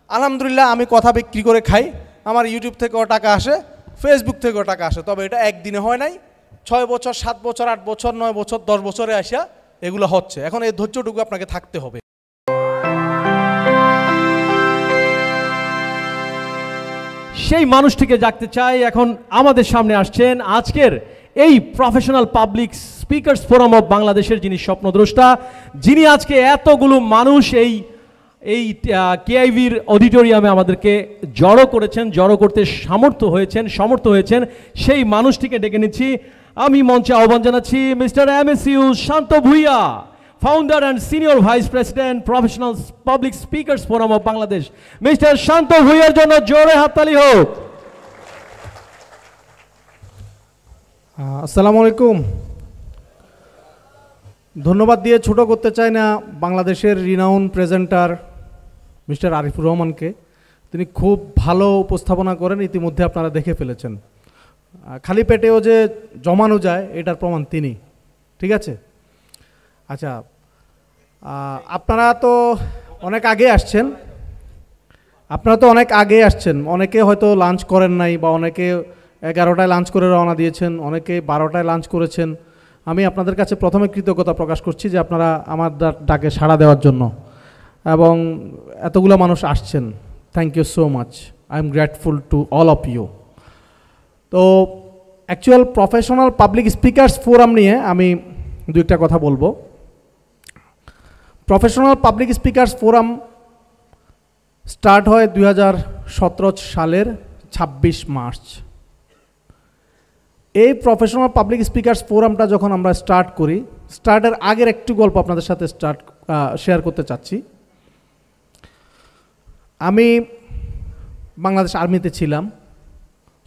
আলহামদুলিল্লাহ আমি কথা বিক্রি করে খাই, আমার ইউটিউব থেকেও টাকা আসে, ফেসবুক থেকেও টাকা আসে। তবে এটা একদিনে হয় নাই, 6 বছর 7 বছর 8 বছর 9 বছর 10 বছরে আসা এগুলো হচ্ছে। এখন এই ধৈর্যটুকু আপনাকে থাকতে হবে। সেই মানুষটিকে জাগতে চাই। এখন আমাদের সামনে আসছেন আজকের এই professional public speakers forum of বাংলাদেশের যিনি স্বপ্নদ্রষ্টা, যিনি আজকে এতগুলো মানুষ এই কেআইভির অডিটোরিয়ামে আমাদেরকে জড়ো করেছেন, জড়ো করতে সমর্থ হয়েছেন, সেই মানুষটিকে ডেকে নিচ্ছি। আমি মঞ্চে আহ্বান জানাচ্ছি mister MSU Shanto Bhuiyan, founder and senior vice president professional public speakers forum of Bangladesh. Mister Shanto ভুইয়ার জন্য জোরে হাততালি হোক। আসসালামু আলাইকুম। ধন্যবাদ দিয়ে ছোট করতে চাই না বাংলাদেশের রিনাউন প্রেজেন্টার মিস্টার আরিফুর রহমানকে। তিনি খুব ভালো উপস্থাপনা করেন, ইতিমধ্যে আপনারা দেখে ফেলেছেন। খালি পেটেও যে জমানো যায় এটার প্রমাণ তিনি। ঠিক আছে, আচ্ছা, আপনারা তো অনেক আগে আসছেন, অনেকে হয়তো লাঞ্চ করেন নাই, বা অনেকে 11টায় লাঞ্চ করে রওনা দিয়েছেন, অনেকে 12টায় লাঞ্চ করেছেন। আমি আপনাদের কাছে প্রথমে কৃতজ্ঞতা প্রকাশ করছি যে আপনারা আমার ডাকে সাড়া দেওয়ার জন্য, এবং এতগুলো মানুষ আসছেন। Thank you so much, I am grateful to all of you. তো actual professional public speakers forum নিয়ে আমি দু একটা কথা বলবো। Professional public speakers forum start হয় 2017 সালের 26 মার্চ। এই প্রফেশনাল পাবলিক স্পিকার্স ফোরামটা যখন আমরা স্টার্ট করি, স্টার্টের আগের একটু গল্প আপনাদের সাথে শেয়ার করতে চাচ্ছি। আমি বাংলাদেশ আর্মিতে ছিলাম,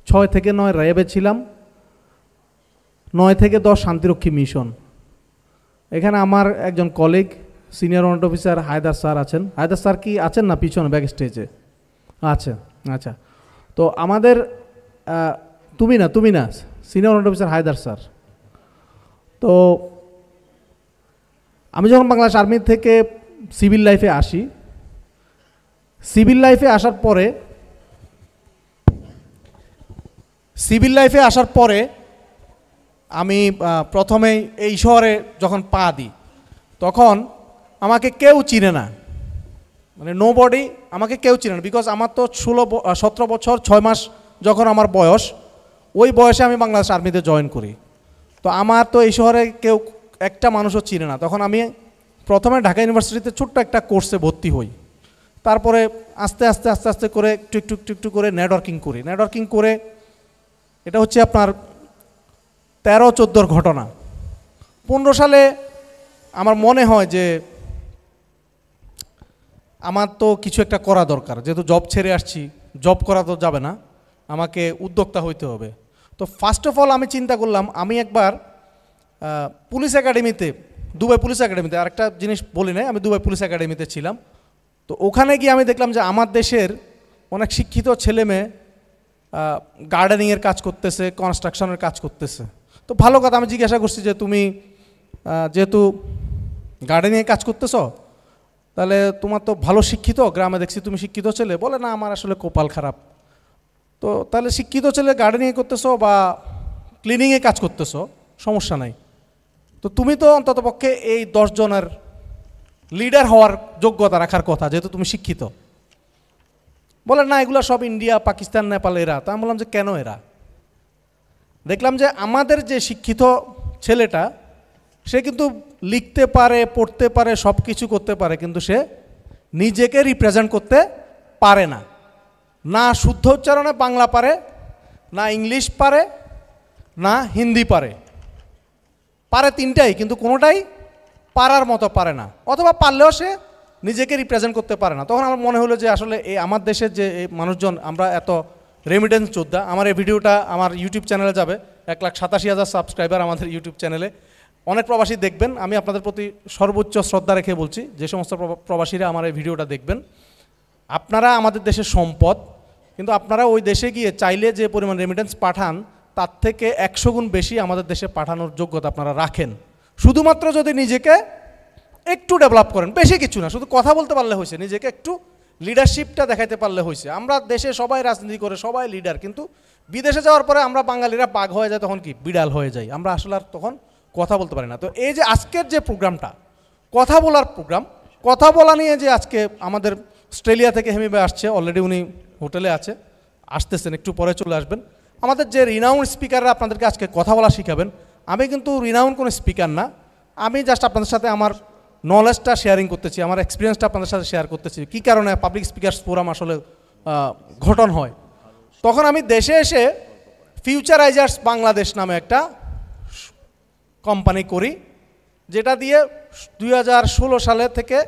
6 থেকে 9 র্যাবে ছিলাম, 9 থেকে 10 শান্তিরক্ষী মিশন। এখানে আমার একজন colleague senior warrant officer Haider sir আছেন। হায়দার স্যার কি আছেন না পিছনে ব্যাক স্টেজে আছে? আচ্ছা, তো আমাদের তুমি না senior warrant officer Haider sir. তো আমি যখন বাংলাদেশ আর্মি থেকে সিভিল লাইফে আসি, সিভিল লাইফে আসার পরে আমি প্রথমেই এই শহরে যখন পা দিই, তখন আমাকে কেউ চিনে না, মানে নো বডি, আমাকে কেউ চিনে না। বিকজ আমার তো 17 বছর 6 মাস যখন আমার বয়স, ওই বয়সে আমি বাংলাদেশ আর্মিতে জয়েন করি। তো আমার তো এই শহরে কেউ একটা মানুষও চিনে না। তখন আমি প্রথমে ঢাকা ইউনিভার্সিটিতে ছোট্ট একটা কোর্সে ভর্তি হই। তারপরে আস্তে আস্তে করে একটু করে নেটওয়ার্কিং করে এটা হচ্ছে আপনার 13-14 ঘটনা। 15 সালে আমার মনে হয় যে আমার তো কিছু একটা করা দরকার, যেহেতু জব ছেড়ে আসছি, জব করা তো যাবে না, আমাকে উদ্যোক্তা হইতে হবে। তো ফার্স্ট অফ অল আমি চিন্তা করলাম, আমি একবার পুলিশ একাডেমিতে, দুবাই পুলিশ একাডেমিতে, আরেকটা জিনিস বলি নাই, আমি দুবাই পুলিশ একাডেমিতে ছিলাম। তো ওখানে গিয়ে আমি দেখলাম যে আমার দেশের অনেক শিক্ষিত ছেলে মেয়ে গার্ডেনিংয়ের কাজ করতেছে, কনস্ট্রাকশনের কাজ করতেছে। তো ভালো কথা, আমি জিজ্ঞাসা করছি যে তুমি যেহেতু গার্ডেনিংয়ে কাজ করতেছ, তাহলে তোমার তো ভালো শিক্ষিত, গ্রামে দেখছি তুমি শিক্ষিত ছেলে। বলে না, আমার আসলে কপাল খারাপ। তো তাহলে শিক্ষিত ছেলে গার্ডেনিংয়ে করতেছো বা ক্লিনিংয়ে কাজ করতেছো, সমস্যা নাই। তো তুমি তো অন্ততপক্ষে এই 10 জনের লিডার হওয়ার যোগ্যতা রাখার কথা, যেহেতু তুমি শিক্ষিত। বলে না, এগুলো সব ইন্ডিয়া, পাকিস্তান, নেপাল এরা। তা আমি বললাম যে কেন এরা? দেখলাম যে আমাদের যে শিক্ষিত ছেলেটা, সে কিন্তু লিখতে পারে, পড়তে পারে, সব কিছু করতে পারে, কিন্তু সে নিজেকে রিপ্রেজেন্ট করতে পারে না। না শুদ্ধ উচ্চারণে বাংলা পারে, না ইংলিশ পারে, না হিন্দি পারে 3টাই, কিন্তু কোনোটাই পারার মতো পারে না, অথবা পারলেও সে নিজেকে রিপ্রেজেন্ট করতে পারে না। তখন আমার মনে হলো যে আসলে এই আমার দেশের যে মানুষজন, আমরা এত রেমিটেন্স যোদ্ধা। আমার এই ভিডিওটা আমার ইউটিউব চ্যানেলে যাবে, 1,87,000 সাবস্ক্রাইবার আমাদের ইউটিউব চ্যানেলে। অনেক প্রবাসী দেখবেন। আমি আপনাদের প্রতি সর্বোচ্চ শ্রদ্ধা রেখে বলছি, যে সমস্ত প্রবাসীরা আমার এই ভিডিওটা দেখবেন, আপনারা আমাদের দেশের সম্পদ, কিন্তু আপনারা ওই দেশে গিয়ে চাইলে যে পরিমাণ রেমিটেন্স পাঠান, তার থেকে 100 গুণ বেশি আমাদের দেশে পাঠানোর যোগ্যতা আপনারা রাখেন, শুধুমাত্র যদি নিজেকে একটু ডেভেলপ করেন। বেশি কিছু না, শুধু কথা বলতে পারলে হয়েছে, নিজেকে একটু লিডারশিপটা দেখাইতে পারলে হয়েছে। আমরা দেশে সবাই রাজনীতি করে, সবাই লিডার, কিন্তু বিদেশে যাওয়ার পরে আমরা বাঙালিরা বাঘ হয়ে যায়, তখন কি বিড়াল হয়ে যায়, আমরা আসলে আর তখন কথা বলতে পারি না। তো এই যে আজকের যে প্রোগ্রামটা, কথা বলার প্রোগ্রাম, কথা বলা নিয়ে যে আজকে আমাদের অস্ট্রেলিয়া থেকে হেমি ভাই আসছে, অলরেডি উনি হোটেলে আছে, আসতেছেন, একটু পরে চলে আসবেন। আমাদের যে রিনাউন্ড স্পিকাররা আপনাদেরকে আজকে কথা বলা শিখাবেন, আমি কিন্তু রিনাউন্ড কোনো স্পিকার না, আমি জাস্ট আপনাদের সাথে আমার নলেজটা শেয়ারিং করতেছি, আমার এক্সপিরিয়েন্সটা আপনাদের সাথে শেয়ার করতেছি, কী কারণে পাবলিক স্পিকার্স ফোরাম আসলে গঠন হয়। তখন আমি দেশে এসে ফিউচারাইজার্স বাংলাদেশ নামে একটা কোম্পানি করি, যেটা দিয়ে 2016 সালে থেকে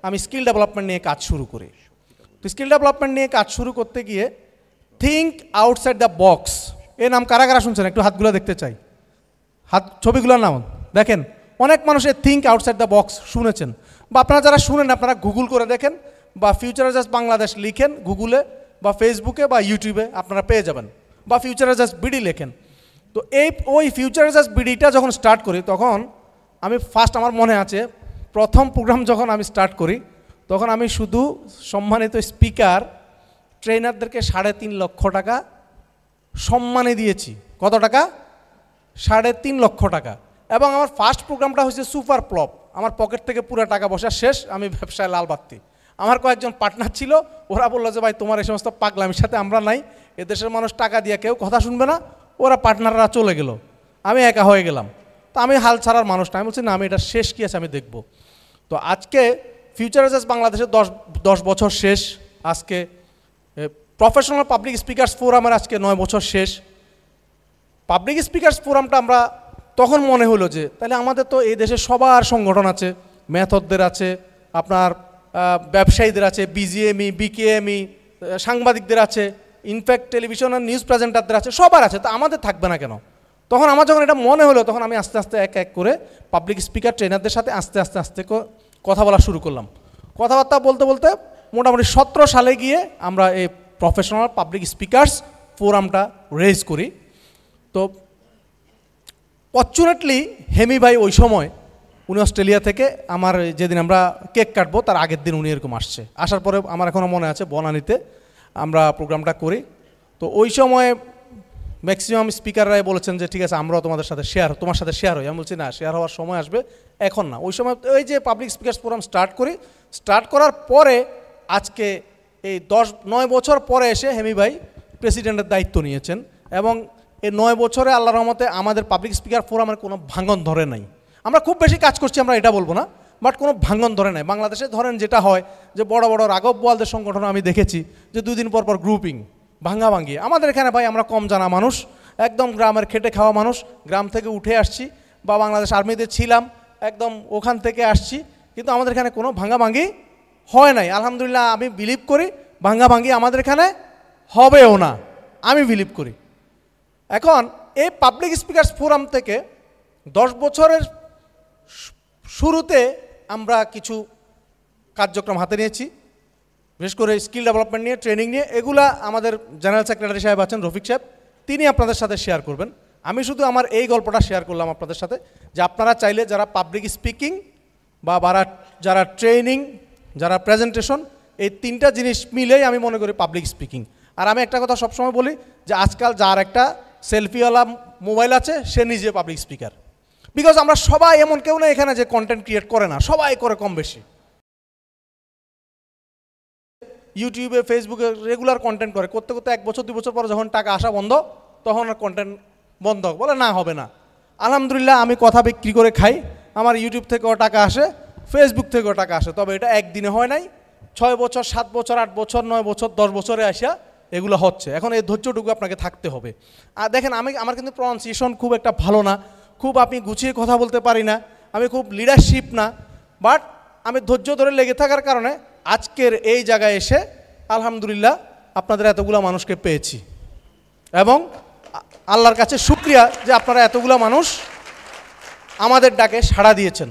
আমি স্কিল ডেভেলপমেন্ট নিয়ে কাজ শুরু করি। তো স্কিল ডেভেলপমেন্ট নিয়ে কাজ শুরু করতে গিয়ে থিঙ্ক আউটসাইড দ্য বক্স, এই নাম কারা কারা শুনছেন? একটু হাতগুলো দেখতে চাই, হাত, ছবিগুলোর নাম দেখেন। অনেক মানুষের থিঙ্ক আউটসাইড দ্য বক্স শুনেছেন, বা আপনারা যারা শুনেন আপনারা গুগল করে দেখেন, বা ফিউচারাইজার্স বাংলাদেশ লিখেন গুগলে বা ফেসবুকে বা ইউটিউবে, আপনারা পেয়ে যাবেন, বা ফিউচারাইজার্স বিডি লেখেন। তো ওই ফিউচারাইজার্স বিডিটা যখন স্টার্ট করি, তখন আমি ফার্স্ট, আমার মনে আছে প্রথম প্রোগ্রাম যখন আমি স্টার্ট করি, তখন আমি শুধু সম্মানিত স্পিকার ট্রেনারদেরকে 3.5 লক্ষ টাকা সম্মানে দিয়েছি। কত টাকা? 3.5 লক্ষ টাকা। এবং আমার ফার্স্ট প্রোগ্রামটা হচ্ছে সুপার প্লপ, আমার পকেট থেকে পুরো টাকা বসা শেষ, আমি ব্যবসায় লাল বাত্তি। আমার কয়েকজন পার্টনার ছিল, ওরা বললো যে ভাই তোমার এই সমস্ত পাগলামির সাথে আমরা নাই, এদেশের মানুষ টাকা দিয়ে কেউ কথা শুনবে না, ওরা পার্টনাররা চলে গেল, আমি একা হয়ে গেলাম। তো আমি হাল ছাড়ার মানুষ না, আমি বলছি না, আমি এটা শেষ কি আছে আমি দেখব। তো আজকে ফিউচারাইজার্স বাংলাদেশের 10 বছর শেষ, আজকে প্রফেশনাল পাবলিক স্পিকার্স ফোরামের আজকে 9 বছর শেষ। পাবলিক স্পিকার্স ফোরামটা আমরা তখন মনে হলো যে তাহলে আমাদের তো এই দেশে সবার সংগঠন আছে, মেথডদের আছে, আপনার ব্যবসায়ীদের আছে, বিজিএমই, বিকেএমই, সাংবাদিকদের আছে, ইনফ্যাক্ট টেলিভিশন আর নিউজ প্রেজেন্টারদের আছে, সবার আছে, তো আমাদের থাকবে না কেন? তখন আমার যখন এটা মনে হলো, তখন আমি আস্তে আস্তে এক এক করে পাবলিক স্পিকার ট্রেনারদের সাথে আস্তে আস্তে আস্তে কথা বলা শুরু করলাম। কথাবার্তা বলতে বলতে মোটামুটি 17 সালে গিয়ে আমরা এই প্রফেশনাল পাবলিক স্পিকার্স ফোরামটা রেজ করি। তো ফরচুনেটলি হেমি ভাই ওই সময় উনি অস্ট্রেলিয়া থেকে, আমার যেদিন আমরা কেক কাটবো তার আগের দিন উনি এরকম আসছে, আসার পরে আমার এখনও মনে আছে বনানীতে আমরা প্রোগ্রামটা করি। তো ওই সময় ম্যাক্সিমাম স্পিকাররাই বলেছেন যে ঠিক আছে আমরাও তোমার সাথে শেয়ার হই। আমি বলছি না, শেয়ার হওয়ার সময় আসবে, এখন না। ওই সময় ওই যে পাবলিক স্পিকার্স ফোরাম স্টার্ট করি, স্টার্ট করার পরে আজকে এই 9 বছর পরে এসে হেমি ভাই প্রেসিডেন্টের দায়িত্ব নিয়েছেন, এবং এই 9 বছরে আল্লাহর রহমতে আমাদের পাবলিক স্পিকার ফোরামের কোনো ভাঙন ধরে নাই। আমরা খুব বেশি কাজ করছি, আমরা এটা বলবো না, বাট কোনো ভাঙন ধরে নাই। বাংলাদেশে ধরেন যেটা হয় যে বড় বড় রাঘব বোয়ালদের সংগঠন আমি দেখেছি যে 2 দিন পর পর গ্রুপিং, ভাঙাভাঙি। আমাদের এখানে ভাই আমরা কম জানা মানুষ, একদম গ্রামের খেটে খাওয়া মানুষ, গ্রাম থেকে উঠে আসছি, বা বাংলাদেশ আর্মিতে ছিলাম, একদম ওখান থেকে আসছি, কিন্তু আমাদের এখানে কোনো ভাঙাভাঙি হয় নাই। আলহামদুলিল্লাহ, আমি বিলিভ করি ভাঙাভাঙি আমাদের এখানে হবেও না, আমি বিলিভ করি। এখন এই পাবলিক স্পিকার্স ফোরাম থেকে 10 বছরের শুরুতে আমরা কিছু কার্যক্রম হাতে নিয়েছি, বিশেষ করে স্কিল ডেভেলপমেন্ট নিয়ে, ট্রেনিং নিয়ে। এগুলা আমাদের জেনারেল সেক্রেটারি সাহেব আছেন, রফিক সাহেব, তিনি আপনাদের সাথে শেয়ার করবেন। আমি শুধু আমার এই গল্পটা শেয়ার করলাম আপনাদের সাথে, যে আপনারা চাইলে যারা পাবলিক স্পিকিং বা যারা ট্রেনিং, যারা প্রেজেন্টেশন, এই 3টা জিনিস মিলেই আমি মনে করি পাবলিক স্পিকিং। আর আমি একটা কথা সবসময় বলি যে আজকাল যার একটা সেলফিওয়ালা মোবাইল আছে সে নিজে পাবলিক স্পিকার, বিকজ আমরা সবাই, এমন কেউ না এখানে যে কন্টেন্ট ক্রিয়েট করে না, সবাই করে কম বেশি। ইউটিউবে, ফেসবুকে রেগুলার কন্টেন্ট করতে করতে 1 বছর 2 বছর পরে যখন টাকা আসা বন্ধ, তখন আর কন্টেন্ট বন্ধ বলে না, হবে না। আলহামদুলিল্লাহ, আমি কথা বিক্রি করে খাই, আমার ইউটিউব থেকেও টাকা আসে, ফেসবুক থেকেও টাকা আসে, তবে এটা একদিনে হয় নাই, 6 বছর 7 বছর 8 বছর 9 বছর 10 বছরে আসা এগুলো হচ্ছে। এখন এই ধৈর্যটুকু আপনাকে থাকতে হবে। আর দেখেন, আমার কিন্তু প্রনাউন্সিয়েশন খুব একটা ভালো না, খুব আমি গুছিয়ে কথা বলতে পারি না, আমি খুব লিডারশিপ না, বাট আমি ধৈর্য ধরে লেগে থাকার কারণে আজকের এই জায়গায় এসে আলহামদুলিল্লাহ আপনাদের এতগুলো মানুষকে পেয়েছি, এবং আল্লাহর কাছে শুকরিয়া যে আপনারা এতগুলো মানুষ আমাদের ডাকে সাড়া দিয়েছেন।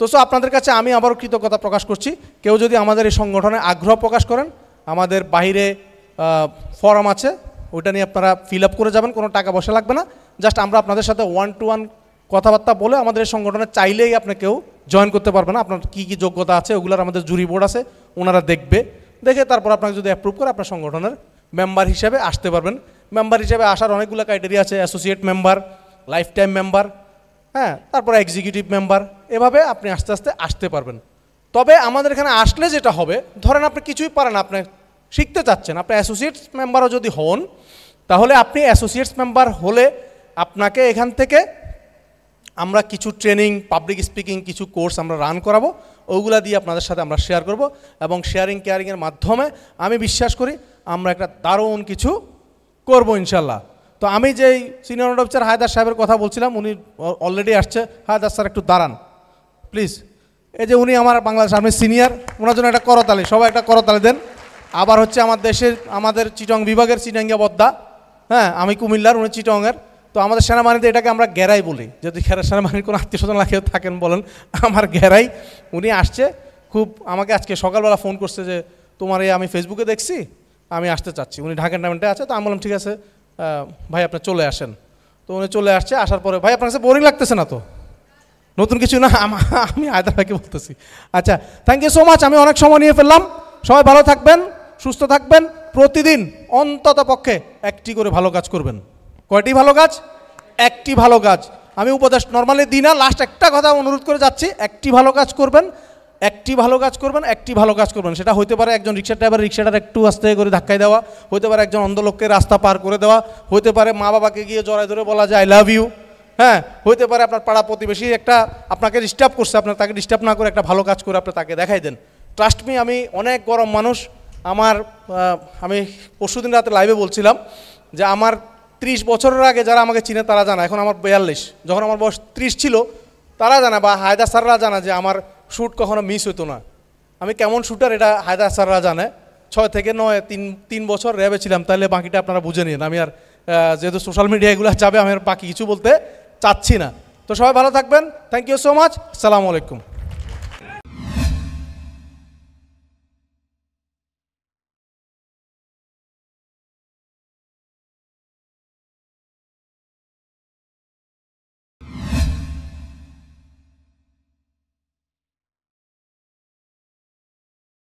তো আপনাদের কাছে আমি আবারও কৃতজ্ঞতা প্রকাশ করছি। কেউ যদি আমাদের এই সংগঠনে আগ্রহ প্রকাশ করেন, আমাদের বাইরে ফর্ম আছে, ওইটা নিয়ে আপনারা ফিল আপ করে যাবেন, কোনো টাকা পয়সা লাগবে না। জাস্ট আমরা আপনাদের সাথে 1-to-1 কথাবার্তা বলে আমাদের এই সংগঠনে চাইলেই আপনি কেউ জয়েন করতে পারবে না, আপনার কী কী যোগ্যতা আছে ওগুলোর আমাদের জুরি বোর্ড আছে, ওনারা দেখবে। দেখে তারপর আপনাকে যদি অ্যাপ্রুভ করে আপনার সংগঠনের মেম্বার হিসেবে আসতে পারবেন। মেম্বার হিসেবে আসার অনেকগুলো ক্রাইটেরিয়া আছে, associate member, life time member, হ্যাঁ, তারপরে এক্সিকিউটিভ মেম্বার, এভাবে আপনি আস্তে আস্তে আসতে পারবেন। তবে আমাদের এখানে আসলে যেটা হবে, ধরেন আপনি কিছুই পারেন, আপনি শিখতে চাচ্ছেন, আপনি অ্যাসোসিয়েটস মেম্বারও যদি হন, তাহলে আপনি অ্যাসোসিয়েটস মেম্বার হলে আপনাকে এখান থেকে আমরা কিছু ট্রেনিং, পাবলিক স্পিকিং কিছু কোর্স আমরা রান করাবো, ওইগুলা দিয়ে আপনাদের সাথে আমরা শেয়ার করব, এবং শেয়ারিং কেয়ারিংয়ের মাধ্যমে আমি বিশ্বাস করি আমরা একটা দারুণ কিছু করব ইনশাল্লাহ। তো আমি যেই সিনিয়র নোড অফিসার হায়দার সাহেবের কথা বলছিলাম, উনি অলরেডি আসছে। হায়দার স্যার একটু দাঁড়ান প্লিজ। এই যে উনি আমার বাংলাদেশ আর্মির সিনিয়র, ওনার জন্য একটা করতালি, সবাই একটা করতালি দেন। আবার হচ্ছে আমার দেশের, আমাদের চিটং বিভাগের চিটাঙ্গিয়া বদ্দা, হ্যাঁ, আমি কুমিল্লার, উনি চিটংয়ের। তো আমাদের সেনাবাহিনীতে এটাকে আমরা গ্যারাই বলি, যদি সেনাবাহিনীর কোনো আত্মীয় স্বজন লাগিয়ে থাকেন বলেন, আমার গ্যারাই। উনি আসছে, খুব আমাকে আজকে সকালবেলা ফোন করছে যে তোমার এই আমি ফেসবুকে দেখছি, আমি আসতে চাচ্ছি। উনি ঢাকা ক্যান্টনমেন্টে আছে। তো আমি বললাম ঠিক আছে ভাই, আপনি চলে আসেন। তো উনি চলে আসছে। আসার পরে, ভাই আপনার কাছে বোরিং লাগতেছে না তো? নতুন কিছু না, আমি হায়দার ভাইকে বলতেছি। আচ্ছা, থ্যাংক ইউ সো মাচ। আমি অনেক সময় নিয়ে ফেললাম। সবাই ভালো থাকবেন, সুস্থ থাকবেন। প্রতিদিন অন্তত পক্ষে একটি করে ভালো কাজ করবেন। কয়টি ভালো কাজ? একটি ভালো কাজ। আমি উপদেশ নর্মালি দিই না, লাস্ট একটা কথা অনুরোধ করে যাচ্ছি, একটি ভালো কাজ করবেন, একটি ভালো কাজ করবেন, একটি ভালো কাজ করবেন। সেটা হইতে পারে একজন রিক্সা ড্রাইভার রিক্সাটার একটু আস্তে করে ধাক্কায় দেওয়া, হইতে পারে একজন অন্ধ লোককে রাস্তা পার করে দেওয়া, হইতে পারে মা বাবাকে গিয়ে জড়ায় ধরে বলা যায় আই লাভ ইউ, হ্যাঁ, হইতে পারে আপনার পাড়া প্রতিবেশী একটা আপনাকে ডিস্টার্ব করছে, আপনার তাকে ডিস্টার্ব না করে একটা ভালো কাজ করে আপনি তাকে দেখাই দেন। ট্রাস্ট মি, আমি অনেক গরম মানুষ। আমি পরশুদিন রাতে লাইভে বলছিলাম যে আমার 30 বছরের আগে যারা আমাকে চিনে তারা জানে, এখন আমার 42, যখন আমার বয়স 30 ছিল তারা জানে, বা হায়দার স্যাররা জানে যে আমার শ্যুট কখনো মিস হতো না। আমি কেমন শ্যুটার এটা হায়দার স্যাররা জানে। 6 থেকে 9, 3 বছর র্যাবে ছিলাম। তাহলে বাকিটা আপনারা বুঝে নিন। আমি আর যেহেতু সোশ্যাল মিডিয়া এগুলো যাবে, আমি আর বাকি কিছু বলতে চাচ্ছি না। তো সবাই ভালো থাকবেন। Thank you so much. আসসালামু আলাইকুম।